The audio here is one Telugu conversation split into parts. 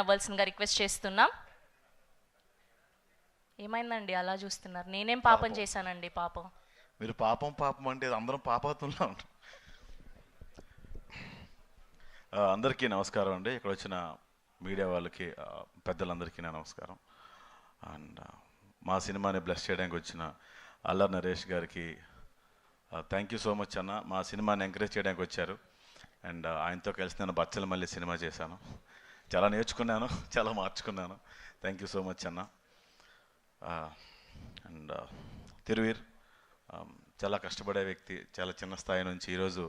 అవ్వాల్సిందిగా రిక్వెస్ట్ చేస్తున్నాం. ఏమైందండి అలా చూస్తున్నారు? నేనేం పాపం చేశానండి? పాపం మీరు పాపం పాపం అంటే అందరం పాపాతుల్లో ఉంటాం. అందరికీ నమస్కారం అండి. ఇక్కడ వచ్చిన మీడియా వాళ్ళకి, పెద్దలందరికీ నా నమస్కారం. అండ్ మా సినిమాని బ్లెస్ చేయడానికి వచ్చిన అల్లరి నరేష్ గారికి థ్యాంక్ యూ సో మచ్ అన్న. మా సినిమాని ఎంకరేజ్ చేయడానికి వచ్చారు. అండ్ ఆయనతో కలిసి నేను బచ్చల మళ్ళీ సినిమా చేశాను. చాలా నేర్చుకున్నాను, చాలా మార్చుకున్నాను. థ్యాంక్ యూ సో మచ్ అన్న. అండ్ తిరువీర్ చాలా కష్టపడే వ్యక్తి. చాలా చిన్న స్థాయి నుంచి ఈరోజు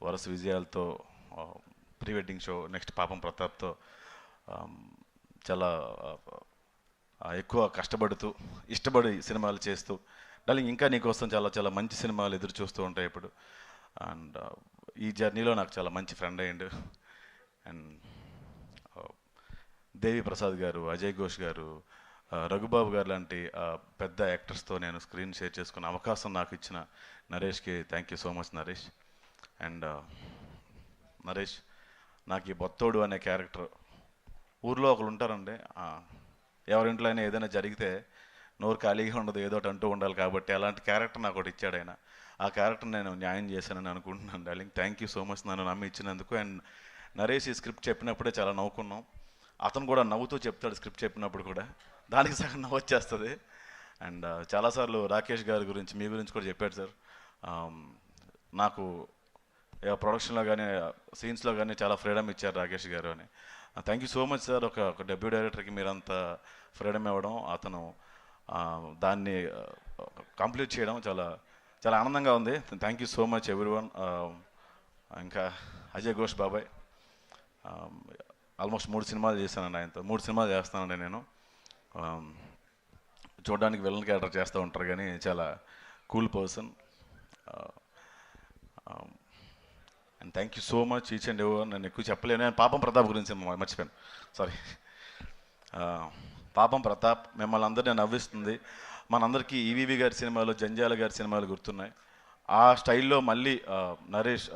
వరుస విజయాలతో ప్రీ వెడ్డింగ్ షో, నెక్స్ట్ పాపం ప్రతాప్తో చాలా ఎక్కువ కష్టపడుతూ ఇష్టపడి సినిమాలు చేస్తూ, డార్లింగ్ ఇంకా నీకోసం చాలా చాలా మంచి సినిమాలు ఎదురు చూస్తూ ఉంటాయి ఇప్పుడు. అండ్ ఈ జర్నీలో నాకు చాలా మంచి ఫ్రెండ్ అయ్యిండు. అండ్ దేవి ప్రసాద్ గారు, అజయ్ ఘోష్ గారు, రఘుబాబు గారు లాంటి పెద్ద యాక్టర్స్తో నేను స్క్రీన్ షేర్ చేసుకున్న అవకాశం నాకు ఇచ్చిన నరేష్కి thank you so much Naresh. And Naresh, నాకు ఈ బొత్తోడు అనే క్యారెక్టర్, ఊర్లో ఒకరు ఉంటారండి, ఎవరింట్లో అయినా ఏదైనా జరిగితే నోరు ఖాళీగా ఉండదు, ఏదో ఒకటి అంటూ ఉండాలి. కాబట్టి అలాంటి క్యారెక్టర్ నాకు ఒకటి ఇచ్చాడు ఆయన. ఆ క్యారెక్టర్ నేను న్యాయం చేశానని అనుకుంటున్నాను darling. Thank you so much నన్ను నమ్మి ఇచ్చినందుకు. అండ్ నరేష్ ఈ స్క్రిప్ట్ చెప్పినప్పుడే చాలా నవ్వుకున్నాం. అతను కూడా నవ్వుతూ చెప్తాడు స్క్రిప్ట్ చెప్పినప్పుడు కూడా, దానికి సగం నవ్వు వచ్చేస్తుంది. అండ్ చాలాసార్లు రాకేష్ గారి గురించి, మీ గురించి కూడా చెప్పాడు సార్. నాకు ప్రొడక్షన్లో కానీ సీన్స్లో కానీ చాలా ఫ్రీడమ్ ఇచ్చారు రాకేష్ గారు అని. Thank you so much sir. ఒక డెబ్యూ డైరెక్టర్కి మీరంత ఫ్రీడమ్ ఇవ్వడం, అతను దాన్ని కంప్లీట్ చేయడం చాలా చాలా ఆనందంగా ఉంది. Thank you so much everyone. ఇంకా అజయ్ ఘోష్ బాబాయ్, ఆల్మోస్ట్ 3 సినిమాలు చేశానండి ఆయనతో. 3 సినిమాలు చేస్తానండి నేను. చూడడానికి విలన్ క్యారెక్టర్ చేస్తూ ఉంటారు కానీ చాలా cool person. And thank you so much each and ever. నేను ఎక్కువ చెప్పలేను. నేను పాపం ప్రతాప్ గురించి మర్చిపోయాను, సారీ. పాపం ప్రతాప్ మిమ్మల్ని అందరినీ నవ్విస్తుంది. మనందరికీ ఈవీవి గారి సినిమాలు, జంజాల గారి సినిమాలు గుర్తున్నాయి. ఆ స్టైల్లో మళ్ళీ నరేష్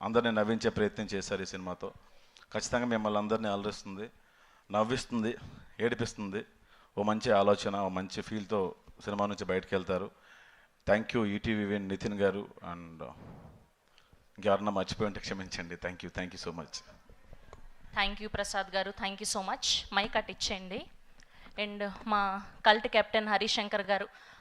అందరినీ నవ్వించే ప్రయత్నం చేశారు ఈ సినిమాతో. ఖచ్చితంగా మిమ్మల్ని అందరినీ అలరిస్తుంది, నవ్విస్తుంది, ఏడిపిస్తుంది. ఓ మంచి ఆలోచన, ఓ మంచి ఫీల్తో సినిమా నుంచి బయటకు వెళ్తారు. థ్యాంక్ యూ ఈటీవీ నితిన్ గారు. అండ్ ఇంకెవరన్నా మర్చిపోయి ఉంటే క్షమించండి. Thank you so much. Thank you Prasad గారు, thank you so much. Mike అట్ ఇచ్చేయండి. అండ్ మా కల్ట్ కెప్టెన్ హరిశంకర్ గారు,